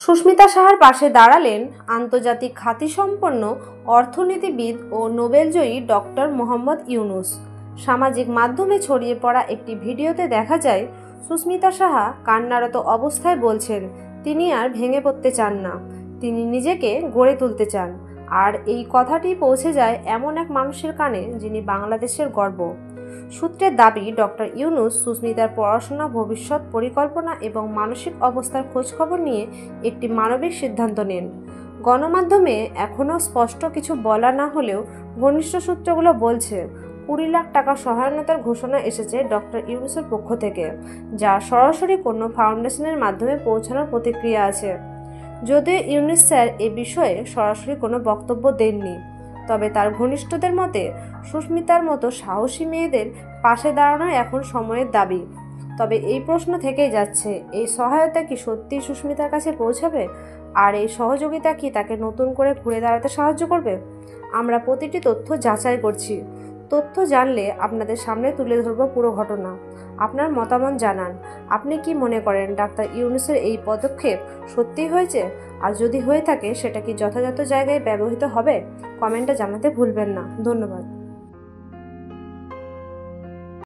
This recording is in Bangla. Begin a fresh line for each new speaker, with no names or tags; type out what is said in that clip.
সুস্মিতা সাহার পাশে দাঁড়ালেন আন্তর্জাতিক খ্যাতিসম্পন্ন অর্থনীতিবিদ ও নোবেলজয়ী ডক্টর মোহাম্মদ ইউনুস। সামাজিক মাধ্যমে ছড়িয়ে পড়া একটি ভিডিওতে দেখা যায় সুস্মিতা সাহা কান্নারত অবস্থায় বলছেন তিনি আর ভেঙে পড়তে চান না, তিনি নিজেকে গড়ে তুলতে চান। আর এই কথাটি পৌঁছে যায় এমন এক মানুষের কানে যিনি বাংলাদেশের গর্ব। সূত্রের দাবি, ডক্টর ইউনুস সুস্মিতার পড়াশোনা, ভবিষ্যৎ পরিকল্পনা এবং মানসিক অবস্থার খোঁজখবর নিয়ে একটি মানবিক সিদ্ধান্ত নেন। গণমাধ্যমে এখনও স্পষ্ট কিছু বলা না হলেও ঘনিষ্ঠ সূত্রগুলো বলছে 20 লাখ টাকা সহায়তার ঘোষণা এসেছে ডক্টর ইউনুসের পক্ষ থেকে, যা সরাসরি কোনো ফাউন্ডেশনের মাধ্যমে পৌঁছানোর প্রতিক্রিয়া আছে। যদিও ইউনুস স্যার এ বিষয়ে সরাসরি কোনো বক্তব্য দেননি, তবে তার ঘনিষ্ঠদের মতে সুস্মিতার মতো সাহসী মেয়েদের পাশে দাঁড়ানো এখন সময়ের দাবি। তবে এই প্রশ্ন থেকেই যাচ্ছে, এই সহায়তা কি সত্যিই সুস্মিতার কাছে পৌঁছাবে? আর এই সহযোগিতা কি তাকে নতুন করে ঘুরে দাঁড়াতে সাহায্য করবে? আমরা প্রতিটি তথ্য যাচাই করছি। তথ্য জানলে আপনাদের সামনে তুলে ধরব পুরো ঘটনা। আপনার মতামত জানান। আপনি কি মনে করেন ডাক্তার ইউনুসের এই পদক্ষেপ সত্যিই হয়েছে? আর যদি হয়ে থাকে সেটা কি যথাযথ জায়গায় ব্যবহৃত হবে? কমেন্টে জানাতে ভুলবেন না। ধন্যবাদ।